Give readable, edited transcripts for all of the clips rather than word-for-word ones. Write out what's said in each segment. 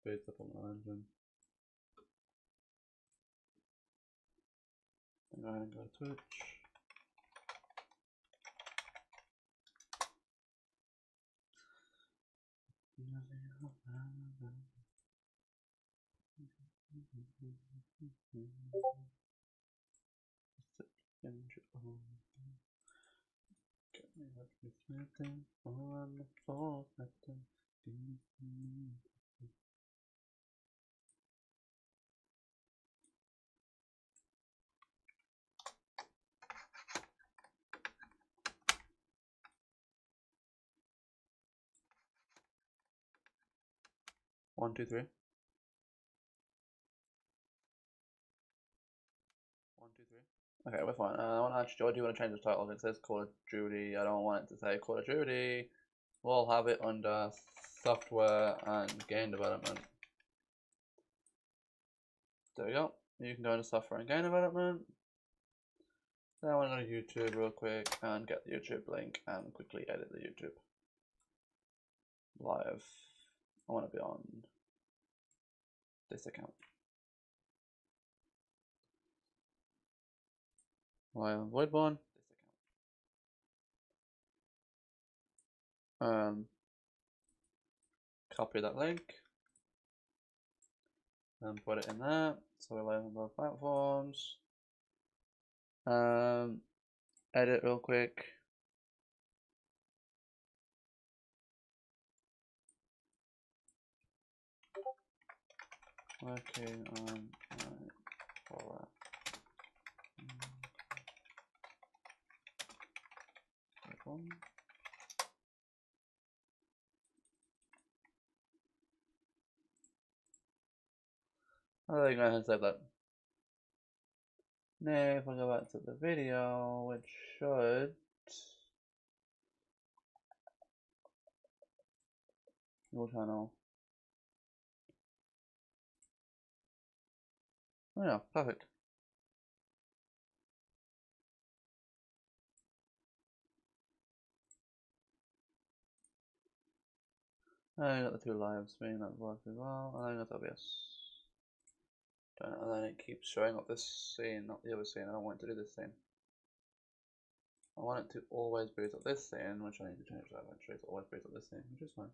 boots up on the engine. Go ahead and go to Twitch. One, two, three. 1, 2, 3. Okay, we're fine. I do want to change the title. It says Call of Duty. I don't want it to say Call of Duty. We'll have it under software and game development. There we go. You can go into software and game development. Then I want to go to YouTube real quick and get the YouTube link and quickly edit the YouTube live. I want to be on this account. VoidBorn. This account. Copy that link and put it in there. So we're live on both platforms. Edit real quick. Working on for I think I can save that. Now if I go back to the video, which should your channel. Oh yeah, perfect. I got the two live stream that works as well, and I got OBS. And then it keeps showing up this scene, not the other scene. I don't want it to do this scene. I want it to always boot up this scene, which I need to change that eventually to always boot up this scene, which is fine.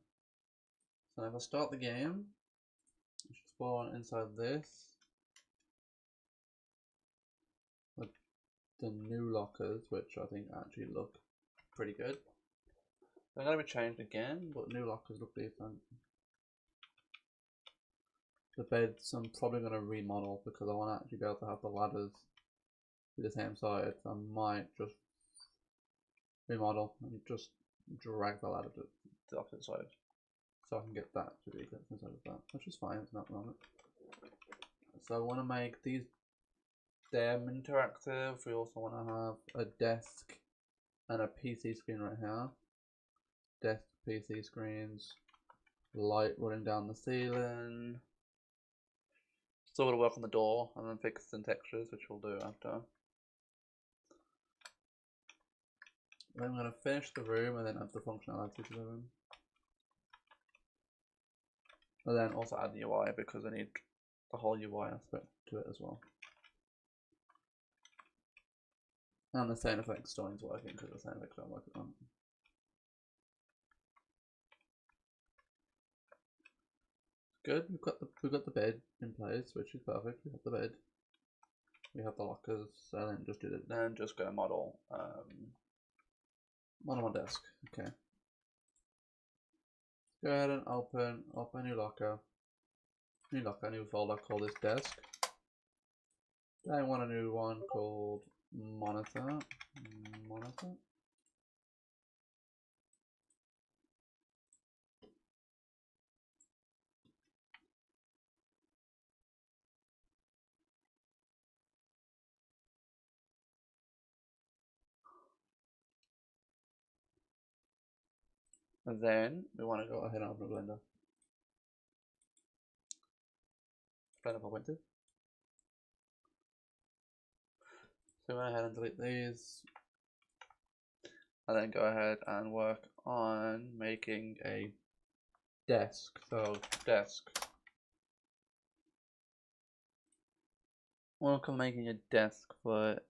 So if I start the game, it should spawn inside this with the new lockers, which I think actually look pretty good. They're going to be changed again, but new lockers look decent. The beds I'm probably going to remodel because I want to actually be able to have the ladders be the same size. I might just remodel and just drag the ladder to the opposite side so I can get that to be inside of that, which is fine, it's not wrong. So I want to make these them interactive. We also want to have a desk and a PC screen right here. Desk, PC screens, light running down the ceiling. Still got to work on the door and then fix some textures, which we'll do after. Then I'm going to finish the room and then add the functionality to the room. And then also add the UI because I need the whole UI aspect to it as well. And the sound effects still needs working because the sound effects don't work on. Good, we've got the bed in place, which is perfect. We have the bed. We have the lockers, so then just do it. Then just go model model my desk. Okay. Go ahead and open a new locker. New folder, call this desk. Then I want a new one called monitor. And then we want to go ahead and open a Blender. Blender 4.2. So go ahead and delete these. And then go ahead and work on making a desk. So desk. welcome making a desk for it.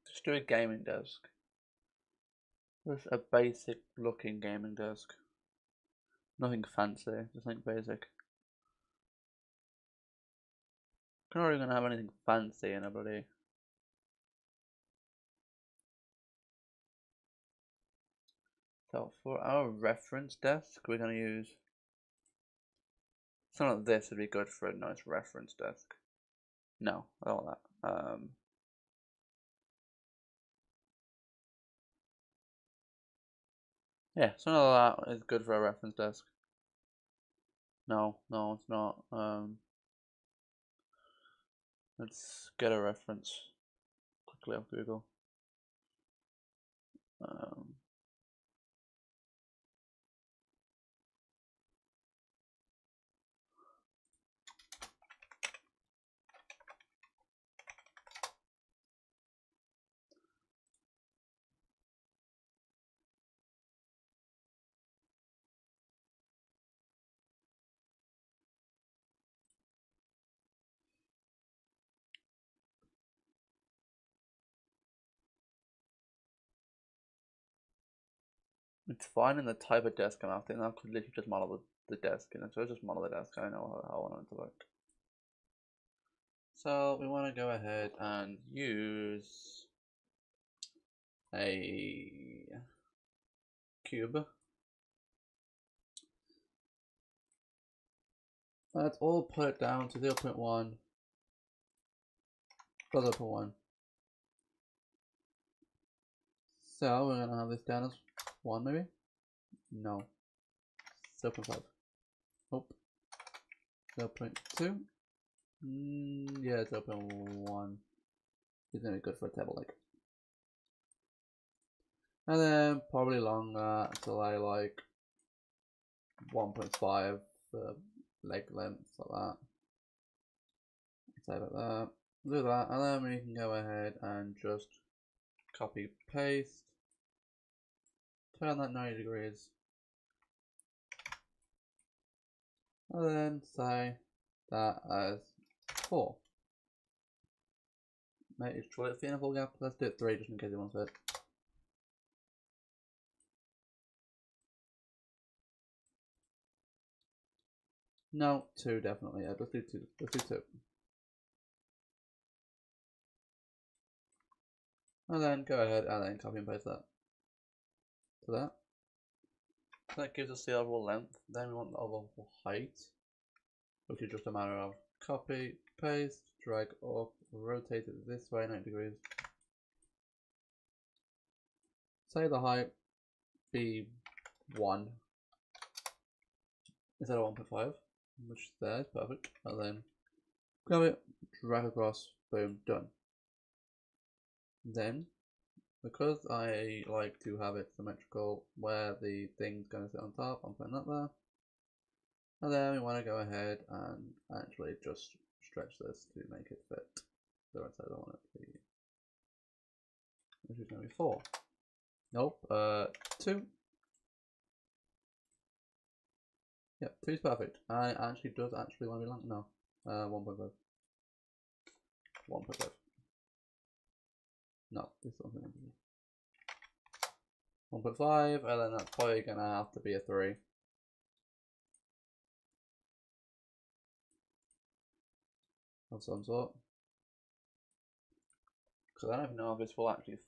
Just do a gaming desk. Just a basic looking gaming desk. Nothing fancy, just think basic. I'm not really gonna have anything fancy in a bloody. So for our reference desk, we're gonna use something like this would be good for a nice reference desk. No, I don't want that. Yeah, something like that is good for a reference desk. No, it's not. Let's get a reference quickly off Google. It's fine in the type of desk I'm after, and I could literally just model the desk, and so I just model the desk. I know how I want it to look. So we want to go ahead and use a cube. Let's all put it down to 0.1 plus 0.1. So we're gonna have this down as 1 maybe? No. 0.5. Nope. 0.2. Yeah, 0.1. It's gonna be good for a table leg. And then probably longer until I like 1.5 for leg length, like that. Save it there. Do that, and then we can go ahead and just copy paste. Turn that 90 degrees. And then say that as 4. Maybe should it fit in a full gap? Let's do it 3 just in case it wants it. No, 2 definitely. Yeah, let's do 2. Let's do 2. And then go ahead and then copy and paste that to that. So that gives us the overall length. Then we want the overall height, which is just a matter of copy, paste, drag up, rotate it this way 90 degrees. Say the height be 1 instead of 1.5, which is there, perfect. And then grab it, drag across, boom, done. Then, because I like to have it symmetrical where the thing's going to sit on top, I'm putting that there. And then we want to go ahead and actually just stretch this to make it fit the right side I want it to be. Which is going to be 4. Nope, 2. Yep, 2 is perfect. And it actually does actually want to be long. No, 1.5. 1.5. No, this is 1.5, and then that's probably going to have to be a 3. Of some sort. Because I don't even know if this will actually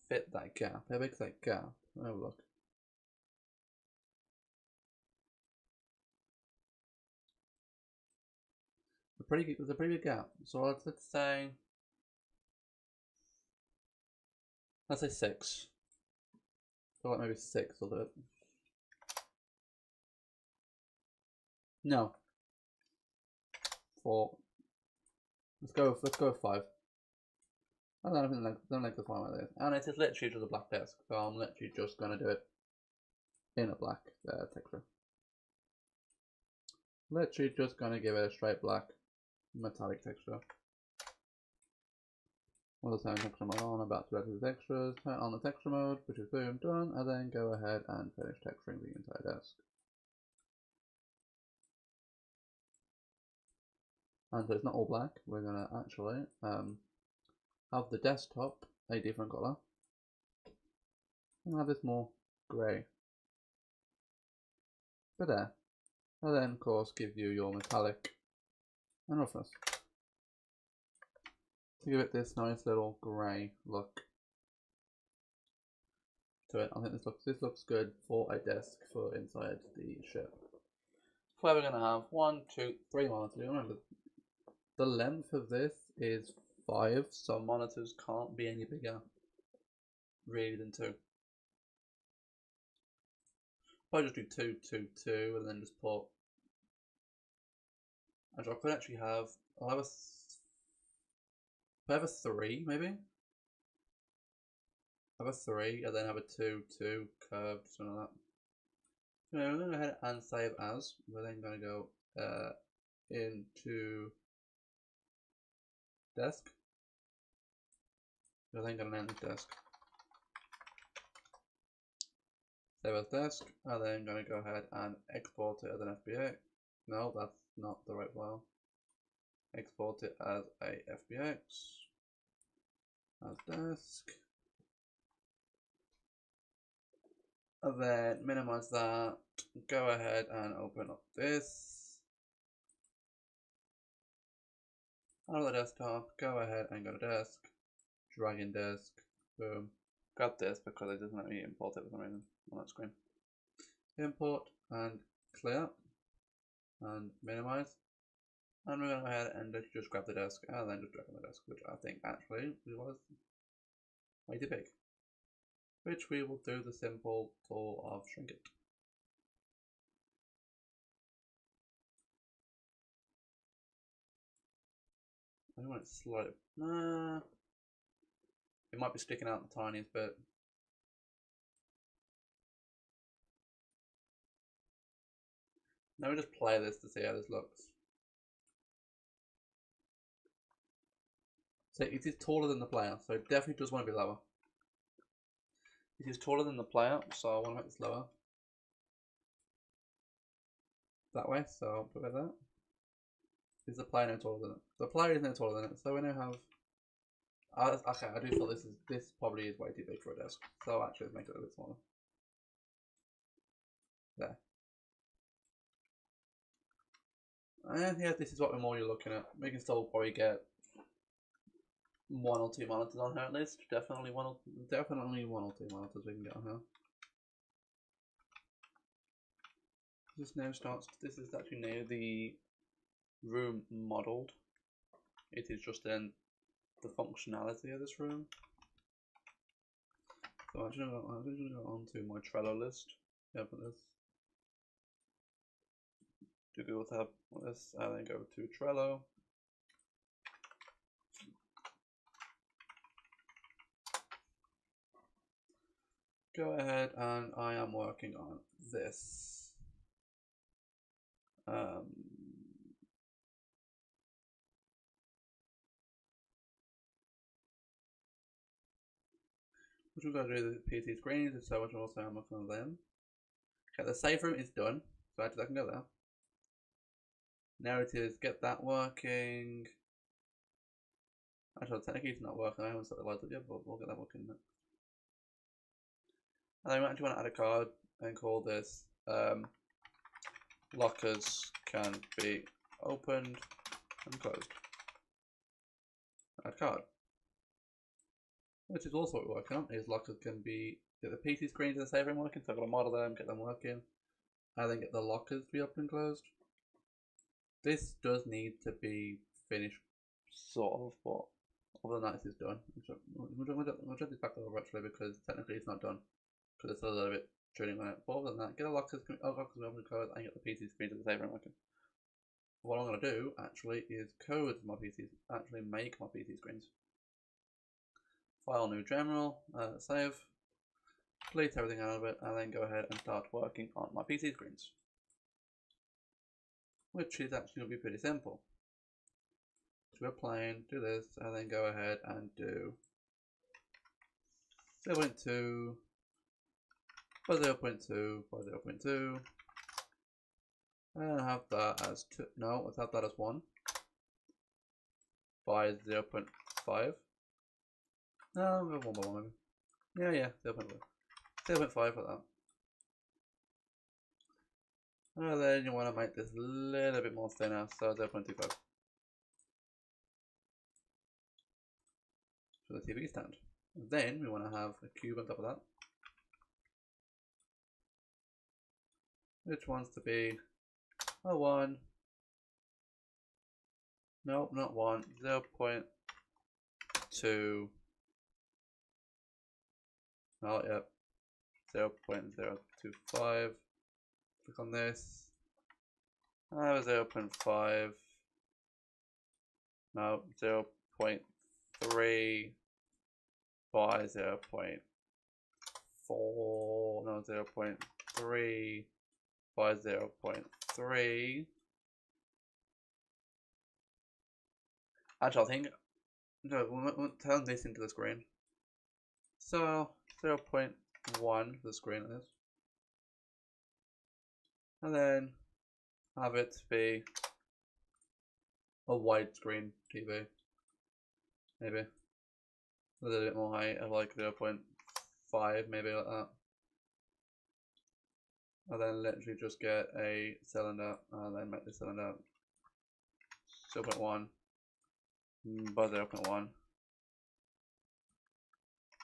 fit that gap. How big's that gap? Have a look. There's a pretty big gap. So let's say 6. So like maybe 6 will do it. No. 4. Let's go with 5. I don't like the fine like this. And it's literally just a black desk, so I'm literally just gonna do it in a black texture. Literally just gonna give it a straight black metallic texture. All the time texture mode on, about to add to the textures, turn on the texture mode, which is boom, done, and then go ahead and finish texturing the entire desk. and so it's not all black. We're gonna actually have the desktop a different color, and have this more grey. But there. And then of course give you your metallic and roughness to give it this nice little grey look to it. I think this looks good for a desk for inside the ship. So we're gonna have 1, 2, 3 monitors. Remember, the length of this is 5, so monitors can't be any bigger really than 2. I'll just do 2, 2, 2, and then just put. Actually, I could actually have. I'll have a 3 maybe. Have a 3 and then have a 2, 2 curved, something like that. So we're going to go ahead and save as. We're then going to go into desk. We're then going to name this desk. Save as desk, and then going to go ahead and export it as an FBX. No, that's not the right file. Export it as a FBX. As desk. And then minimize that. Go ahead and open up this. Out of the desktop, go ahead and go to desk. Drag in desk. Boom. Grab this because it doesn't let me import it for some reason on that screen. Import and clear. And minimize. And we're going to go ahead and just grab the desk and then just drag on the desk, which I think actually was way too big. Which we will do the simple tool of shrink it. I don't want it slightly. Nah. It might be sticking out the tiniest bit. Now we just play this to see how this looks. So it is taller than the player, so it definitely does want to be lower. It is taller than the player, so I want to make this lower. That way, so I'll put it like that. Is the player no taller than it? The player is no taller than it, so we now have. Okay, I do feel this probably is way too big for a desk, so actually let's make it a little bit smaller. There. And yeah, this is what more you're looking at. We can still probably get 1 or 2 monitors on here at least. Definitely one or 2 monitors we can get on here. This now starts. This is actually now the room modelled. It is just then the functionality of this room. So I'm just gonna go onto my Trello list. Open this. Do Google tab on this, and then go to Trello. Go ahead, and I am working on this. Which we're going to do the PC screens, so which also I'm working on them. Okay, the save room is done, so actually I can go there. Now it is get that working. Actually, technically it's not working. I haven't set the lights up yet, but we'll get that working next. And then we actually want to add a card and call this lockers can be opened and closed. Add card. Which is also what we're working on, is lockers can be, get the PC screens in the save room working, so I've got to model them, get them working, and then get the lockers to be open and closed. This does need to be finished, sort of, but other than that, it's done. We'll drop this back over actually because technically it's not done, because it's a little bit tuning on it. But other than that, get the lockers open and closed, and get the PC screens in the save room working. What I'm going to do actually is code my PCs, actually make my PC screens. File new general, save, delete everything out of it, and then go ahead and start working on my PC screens. Which is actually going to be pretty simple. So we're playing, do this, and then go ahead and do 0.2 by 0.2 by 0.2. And have that as 2. No, let's have that as 1. by 0.5. No, we'll go 1 by 1 maybe. Yeah, 0.5. 0.5 like that. And then you want to make this a little bit more thinner, so 0.25. For the TV stand. And then we want to have a cube on top of that, which wants to be a 1. Nope, not 1. 0.2. Oh, yep. 0.025. Click on this. I have a 0.5. No, 0.3 by 0.4. No, 0.3 by 0.3. Actually, I think no, we'll turn this into the screen. So 0.1 for the screen of this, and then have it be a widescreen TV, maybe with a little bit more height of like 0.5, maybe like that. And then literally just get a cylinder and then make the cylinder 0.1 by 0.1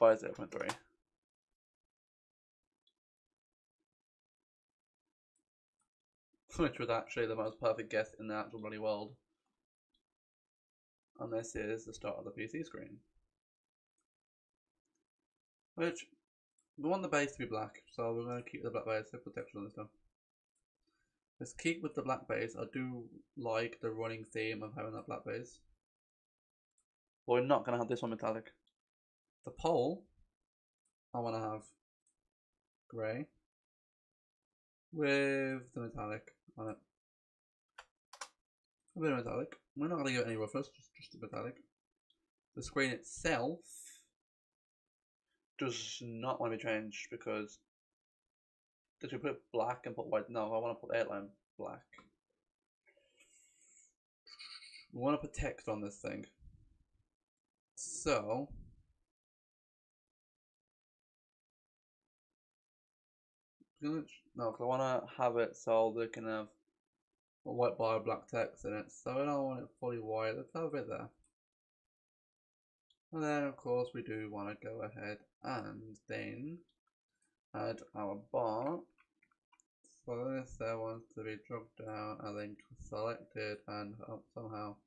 by 0.3. Which was actually the most perfect guess in the actual bloody world. And this is the start of the PC screen. Which, we want the base to be black, so we're going to keep the black base for protection on this stuff. Let's keep with the black base. I do like the running theme of having that black base. But we're not going to have this one metallic. The pole, I want to have grey with the metallic on it. A bit of metallic. We're not going to give it any roughness, just the metallic. The screen itself does not want to be changed because did you put black and put white? No, I want to put outline black. We want to put text on this thing. So no, because I want to have it so they can have a white bar, black text in it. So I don't want it fully white. Let's have a bit there. And then of course we do want to go ahead and then add our bar. So this there wants to be dropped down and then selected and somehow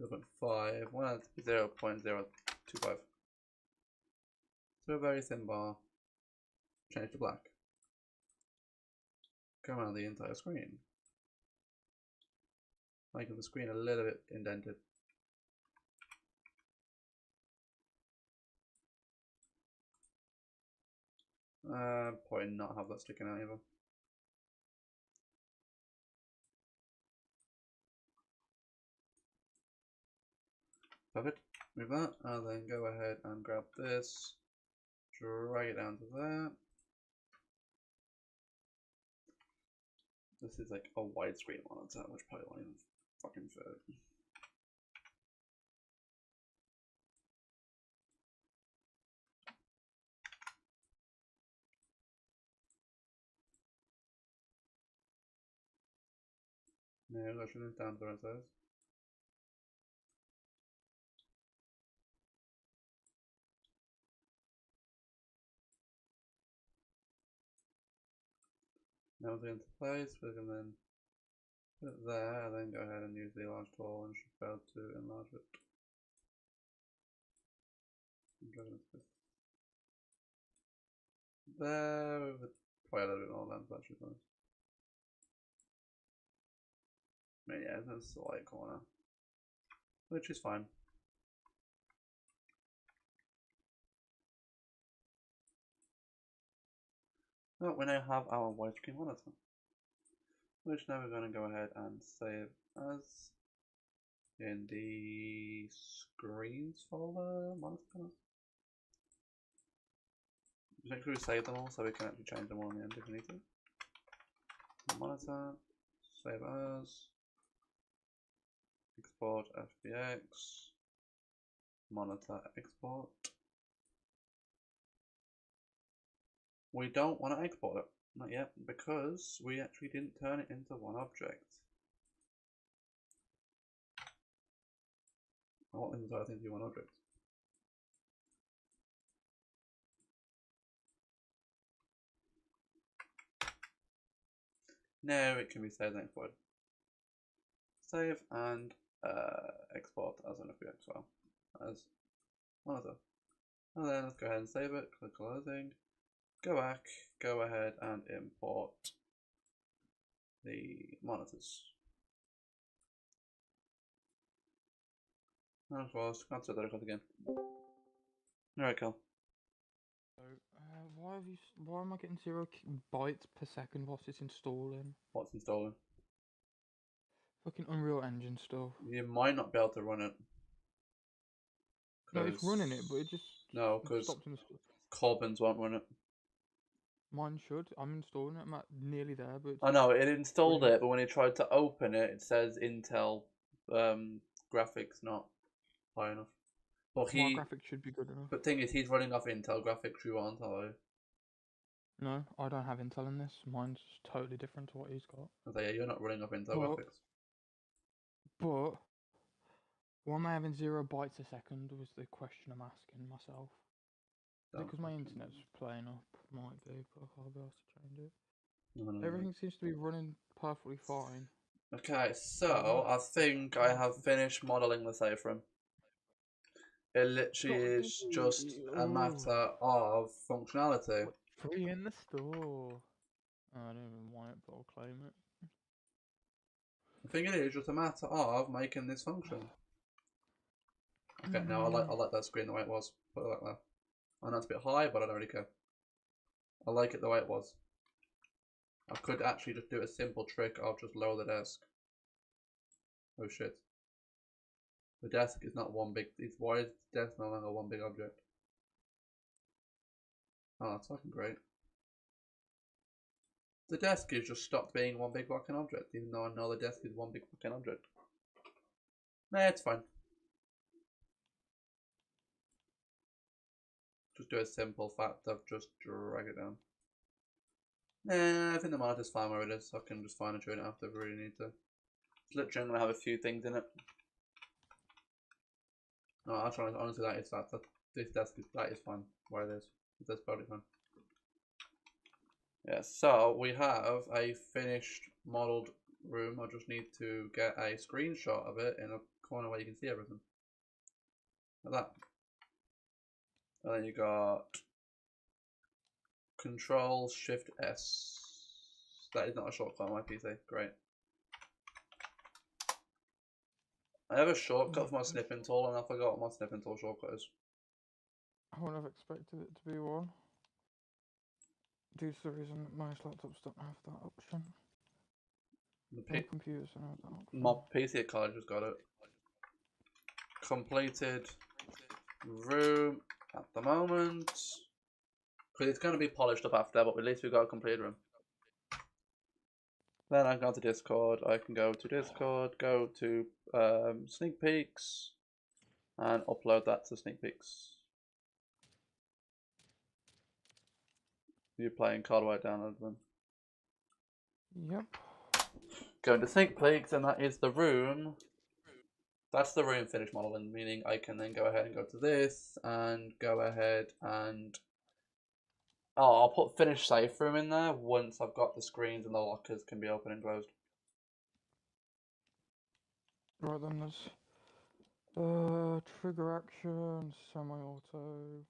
0.5. We want it to be 0.025. So a very thin bar. Change to black. Go around the entire screen. Making the screen a little bit indented. Probably not have that sticking out either. Perfect. Move that, and then go ahead and grab this, drag it down to there. This is like a widescreen monitor, which probably won't even fucking fit. No, I shouldn't down to the right size. Now it's into place, we can then put it there, and then go ahead and use the enlarge tool and should be able to enlarge it. There, with probably a little bit more length, that should be nice. But yeah, there's a slight corner, which is fine. Well, we now have our widescreen monitor, which now we're going to go ahead and save as in the screens folder. Monitor. Make sure we save them all so we can actually change them all in the end if we need to. Monitor, save as. Export FBX. Monitor export. We don't want to export it. Not yet, because we actually didn't turn it into one object. I want this entire thing to be one object. Now it can be saved and exported. Save and export as an FBX file as monitor. And then let's go ahead and save it, click closing, go back, go ahead and import the monitors. And of course, can't set that record again. Alright, Cal. Why am I getting 0 bytes per second whilst it's installing? What's installing? Fucking Unreal Engine stuff. You might not be able to run it. No, it's running it, but it just because stopped in the Corbin's won't run it. Mine should. I'm installing it. I'm at nearly there, but I know it installed it, but when he tried to open it, it says Intel graphics not high enough. But my graphics should be good enough. But thing is, he's running off Intel graphics. You aren't, are you? No, I don't have Intel in this. Mine's totally different to what he's got. Yeah, you're not running off Intel graphics. But why am I having 0 bytes a second was the question I'm asking myself. Is it because my internet's playing up? Might be, but I'll be able to change it. No. Everything seems to be running perfectly fine. Okay, so I think I have finished modelling the safe room. It literally is just a matter of functionality. Free in the store. Oh, I don't even want it, but I'll claim it. I think it is just a matter of making this function. Okay, now I like that screen the way it was. Put it like that. I know it's a bit high, but I don't really care. I like it the way it was. I could actually just do a simple trick of just lower the desk. Oh shit. The desk is not one big. Why is the desk no longer one big object? Oh, that's fucking great. The desk is just stopped being one big fucking object, even though I know the desk is one big fucking object. Nah, it's fine. Just do a simple fact of just drag it down. Nah, I think the monitor's fine where it is. I can just fine tune it after if I really need to. It's literally going to have a few things in it. No, actually, honestly, that is that. This desk is fine where it is. That's probably fine. Yeah, so we have a finished modelled room. I just need to get a screenshot of it in a corner where you can see everything. Like that. And then you got Control Shift S. That is not a shortcut on my PC. Great. I have a shortcut for my snipping tool, and I forgot what my snipping tool shortcut is. I wouldn't have expected it to be one. Due to the reason that most laptops don't have that option. The computers don't have that option. My PC at college has got it. Completed room at the moment. Because it's going to be polished up after, but at least we've got a complete room. Then I can go to Discord. I can go to Discord, go to Sneak Peeks, and upload that to Sneak Peeks. You're playing Card White download them. Yep. Go into Sneak Peeks, and that is the room. That's the room finished modeling, meaning I can then go ahead and go to this and go ahead and I'll put finish safe room in there once I've got the screens and the lockers can be open and closed. Right then, there's trigger action, semi-auto.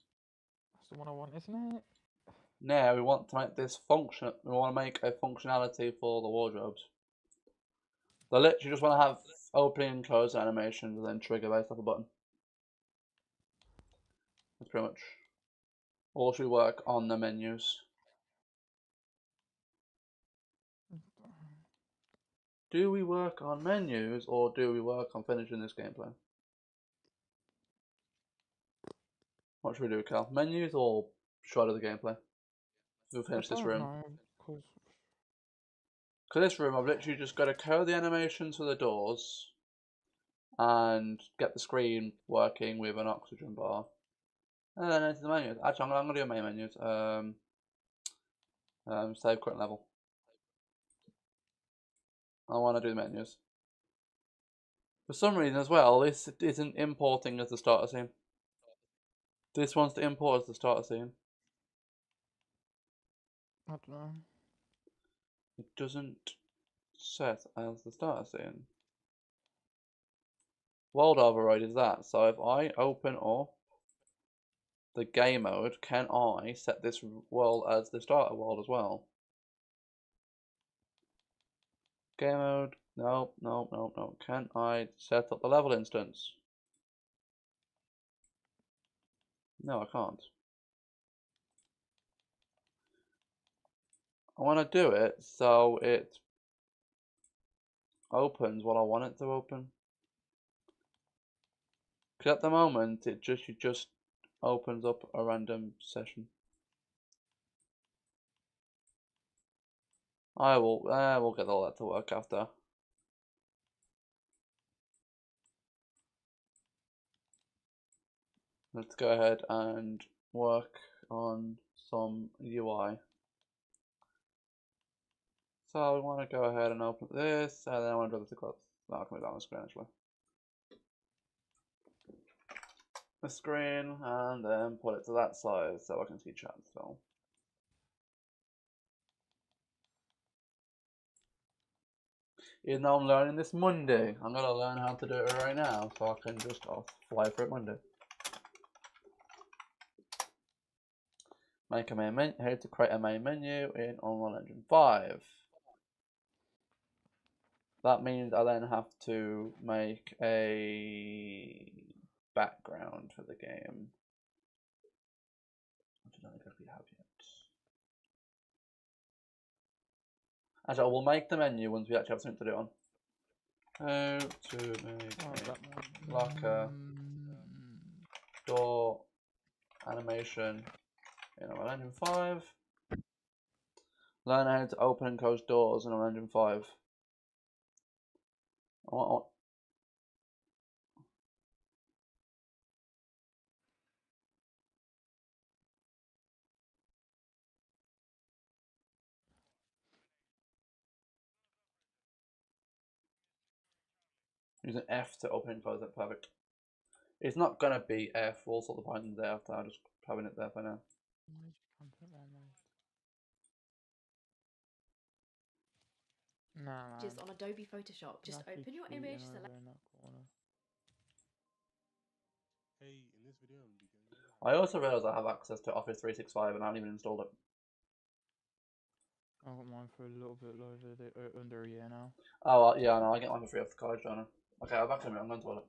That's the one I want, isn't it? Now we want to make this function. We want to make a functionality for the wardrobes. They literally just want to have opening and close animations and then trigger based off a button. That's pretty much. Or should we work on the menus? Do we work on menus or do we work on finishing this gameplay? What should we do, Cal? Menus or shot of the gameplay? We'll finish this room. Because this room, I've literally just got to code the animations for the doors. and get the screen working with an oxygen bar. And then into the menus. Actually, I'm gonna do main menus. Save current level. I want to do the menus. For some reason as well, this isn't importing as the starter scene. This wants to import as the starter scene. I don't know. It doesn't set as the starter scene. World override is that. So if I open up the game mode, can I set this world as the starter world as well? Game mode, no. Can I set up the level instance? No, I can't. I want to do it so it opens what I want it to open. Because at the moment, it just opens up a random session. We'll get all that to work after. Let's go ahead and work on some UI. So we want to go ahead and open this, and then I want to do this close. Not coming down the screen actually. The screen, and then put it to that size so I can see chat still. Even though I'm learning this Monday, I'm gonna learn how to do it right now so I can just fly for it Monday. Make a main menu. Here to create a main menu in Unreal Engine 5. That means I then have to make a background for the game. Which I don't exactly have yet. Actually, we'll make the menu once we actually have something to do on. How to make a locker door animation in Unreal Engine 5. Learn how to open and close doors in Unreal Engine 5. Using F to open and close it, perfect. It's not gonna be F, we'll sort the bindings there after, I'm just having it there for now. Nah, Just on Adobe Photoshop, just open your image, select. Hey, in this video, I'm beginning. I also realised I have access to Office 365 and I haven't even installed it. I got mine for a little bit over under a year now. Oh, well, yeah, no, I get mine for free off the college, don't I? Okay, I'm back in a minute, I'm going to toilet.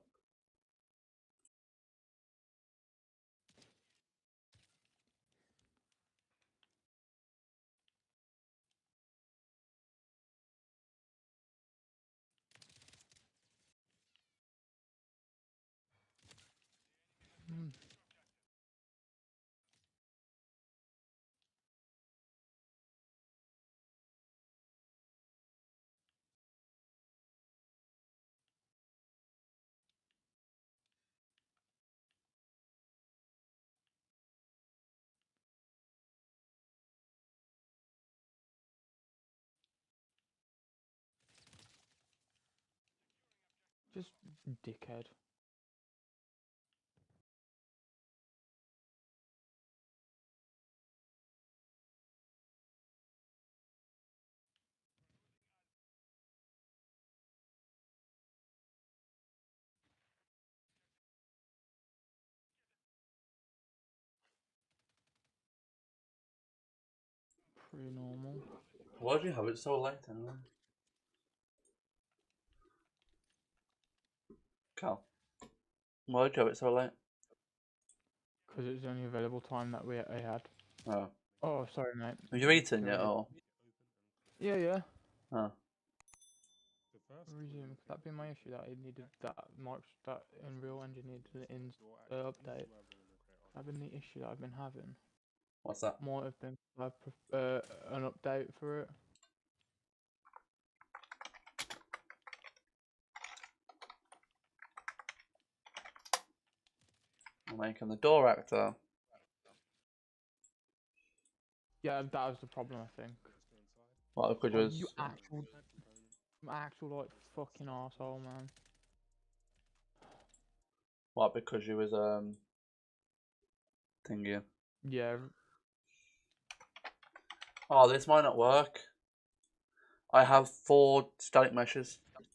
Just dickhead. Pretty normal. Why do you have it so late anyway? Cal, why do you have it so late? Because it was the only available time that I had. Oh. Oh, sorry, mate. Have you eaten yet, or? Yeah. Oh. Resume. Could that be my issue that I needed that Unreal Engine needed to update? That been the issue that I've been having. What's that? Might have been an update for it. I'm making the door actor. Yeah, that was the problem, I think. What the could Oh, was you actual like fucking arsehole, man. what because you was thingy. Yeah. Oh, this might not work. I have 4 static meshes. And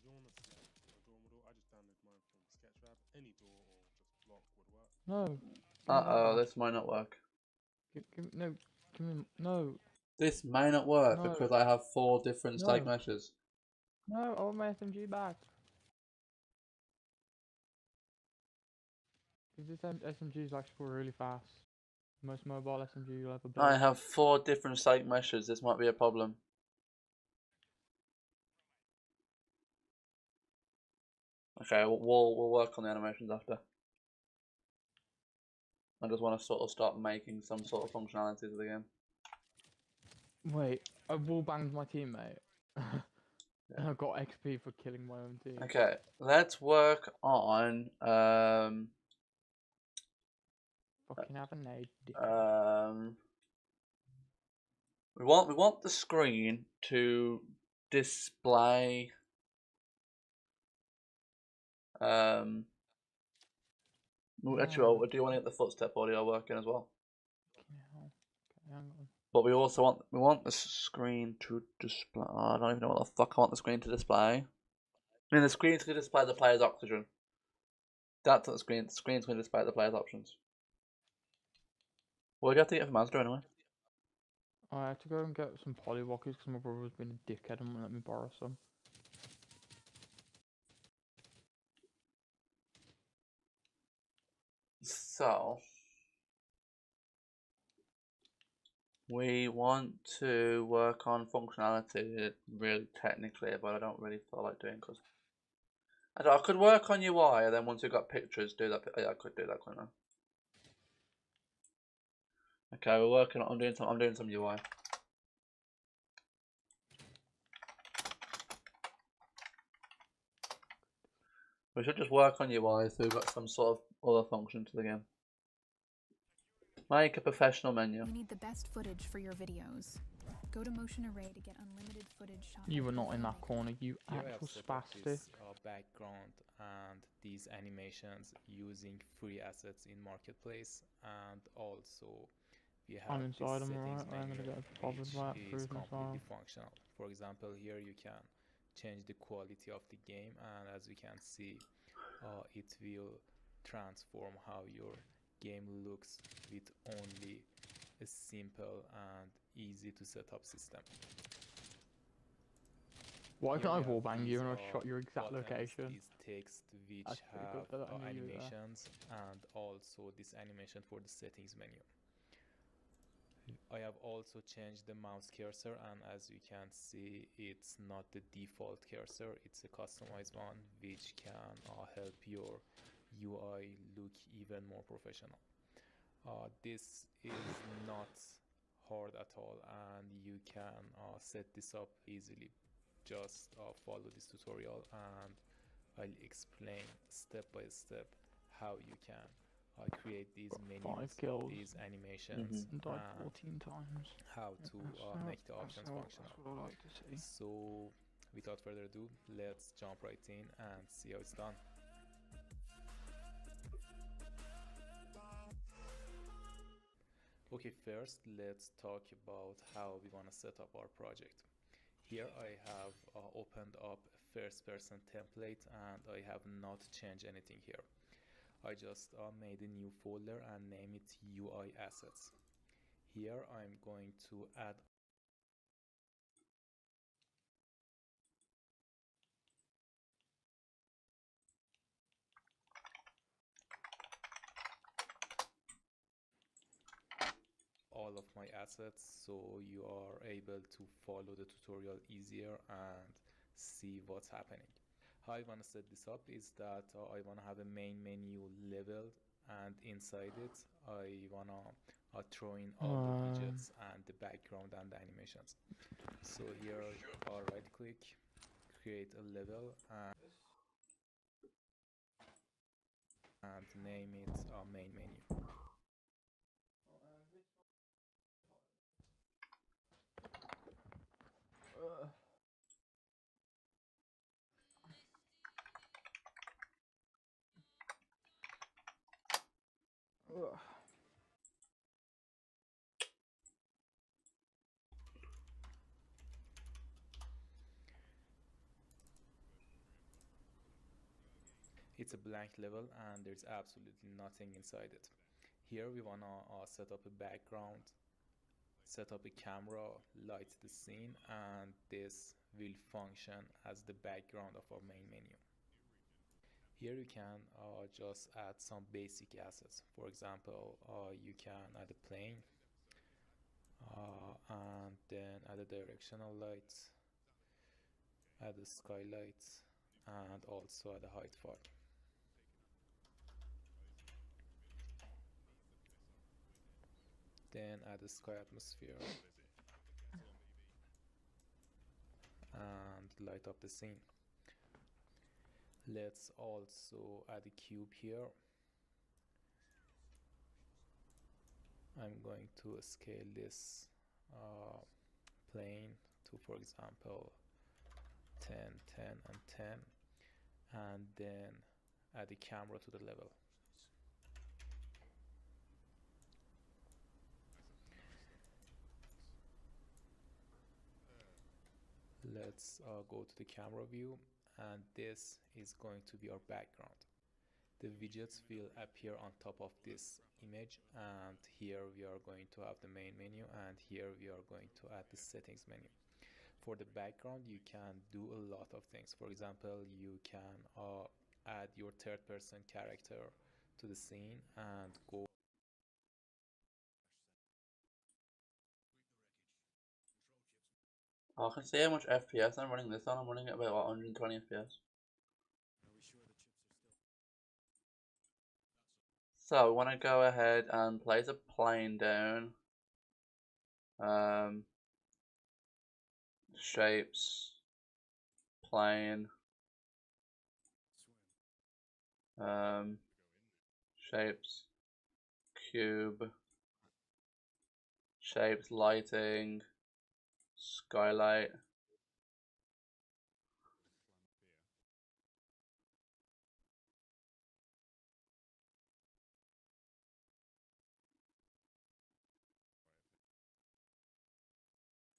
you want to see a door model? I just downloaded mine from Sketchfab. Any door or just block would work. No. This might not work. No. Give me no. This may not work No. because I have 4 different static No. meshes. No, I want my SMG back. This SMG is actually really fast. Most mobile SMG you'll ever build. I have 4 different static meshes. This might be a problem. Okay, we'll work on the animations after. I just want to sort of start making some sort of functionality to the game. Wait, I wall banged my teammate. And I got XP for killing my own team. Okay, let's work on Fucking have a nade. we want the screen to display actually, well, do you want to get the footstep audio working as well? Okay, hang on. But we also want the screen to display. Oh, I don't even know what the fuck I want the screen to display. I mean, the screen's going to display the player's oxygen. That's what the screen. The screen's going to display the player's options. What do you have to get from Asda anyway? I had to go and get some polywalkers because my brother's been a dickhead and won't let me borrow some. So we want to work on functionality really technically, but I don't really feel like doing because I could work on UI and then once we've got pictures, do that. Yeah, I could do that, couldn't I? Okay, we're working on. I'm doing some UI. We should just work on UI so we've got some sort of other function to the game. Make a professional menu. You need the best footage for your videos. Go to Motion Array to get unlimited footage shot. You were not in that corner, you Here I actual have set up spastic. this background and these animations using free assets in Marketplace, and also we have I'm inside, this I'm settings alright, I'm menu, gonna get bothered which by that is food and completely stuff. functional. For example, here you can change the quality of the game, and as we can see, it will transform how your game looks with only a simple and easy to set up system. Why Here can't I we have wallbang you and I these, shot your exact buttons, location? These text which That's pretty have good that I knew you there. animations, and also this animation for the settings menu. I have also changed the mouse cursor, and as you can see, it's not the default cursor, it's a customized one which can help your UI look even more professional. This is not hard at all, and you can set this up easily. Just follow this tutorial and I'll explain step by step how you can create these menus, 5 kills. these animations, And died and 14 times. how to make the options functional. That's what I like to see. So without further ado, let's jump right in and see how it's done. Okay, first let's talk about how we want to set up our project. Here I have opened up a first person template and I have not changed anything here. I just made a new folder and name it UI assets. Here I'm going to add all of my assets so you are able to follow the tutorial easier and see what's happening. How I want to set this up is that I want to have a main menu level, and inside it I want to throw in all the widgets and the background and the animations. So here I'll right click, create a level, and name it main menu. It's a blank level and there's absolutely nothing inside it. Here we wanna set up a background, set up a camera, light the scene, and this will function as the background of our main menu. Here you can just add some basic assets. For example, you can add a plane and then add a directional light, add a skylight, and also add a height fog. Then add a sky atmosphere and light up the scene. Let's also add a cube here. I'm going to scale this plane to, for example, 10, 10, and 10, and then add a camera to the level. Let's go to the camera view, and this is going to be our background. The widgets will appear on top of this image, and here we are going to have the main menu, and here we are going to add the settings menu. For the background, you can do a lot of things. For example, you can add your third-person character to the scene and go. Oh, I can see how much FPS I'm running this on. I'm running at about 120 FPS. So, we want to go ahead and place a plane down. Shapes, plane, shapes, cube, shapes, lighting, skylight.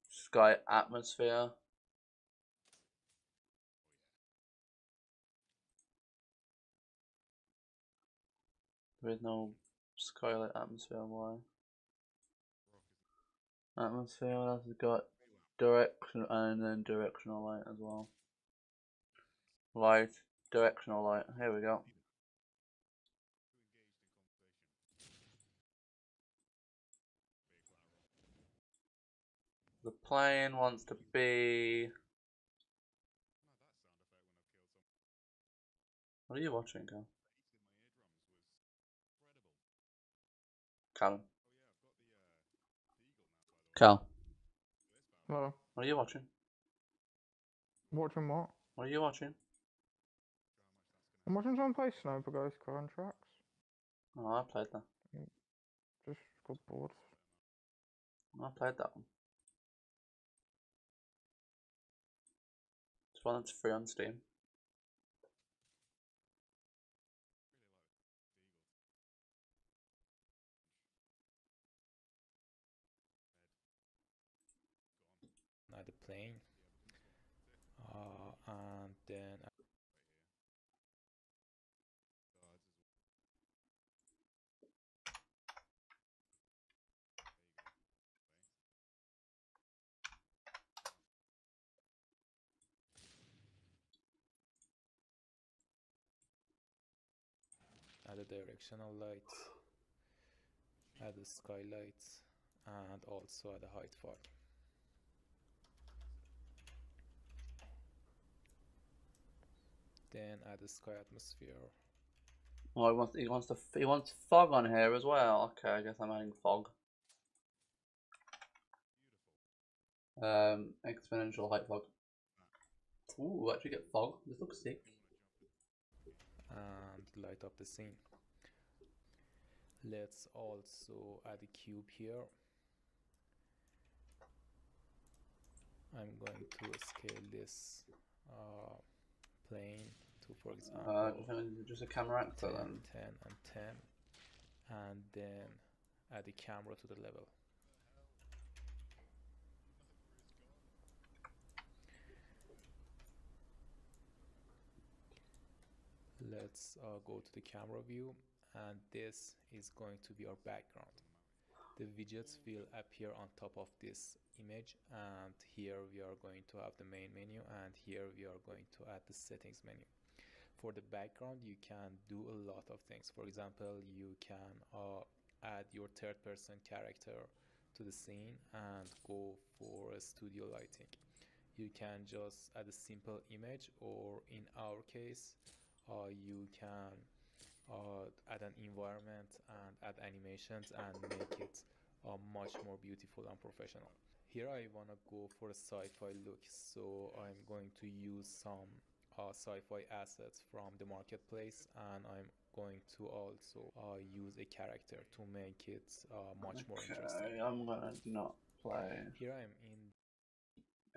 Sky atmosphere. There is no skylight atmosphere. Why? Atmosphere. What else has got? Direction and then directional light as well. Light, directional light. Here we go. The plane wants to be. What are you watching, Cal? Callum. Cal. Hello. What are you watching? Watching what? What are you watching? I'm watching someone play Snow Ghost Contracts. Oh, I played that. Just got bored. I played that one. It's one that's free on Steam. Add a plane, and then add a directional light, add a skylight, and also add a height fog. Then add a sky atmosphere. Oh, he wants fog on here as well. Okay, I guess I'm adding fog. Exponential height fog. Ooh, actually get fog. This looks sick. And light up the scene. Let's also add a cube here. I'm going to scale this plane to, for example, just a camera actor 10, then. 10, and 10, and then add a camera to the level. Let's go to the camera view, and this is going to be our background. The widgets will appear on top of this image, and here we are going to have the main menu, and here we are going to add the settings menu. For the background, you can do a lot of things. For example, you can add your third-person character to the scene and go for a studio lighting. You can just add a simple image, or in our case, you can add an environment and add animations and make it much more beautiful and professional. Here I want to go for a sci-fi look, so I'm going to use some sci-fi assets from the marketplace, and I'm going to also use a character to make it much more interesting. I'm gonna not play Here I'm in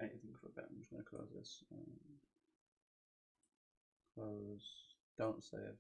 anything for a bit. I'm just gonna close this. Close. Don't save.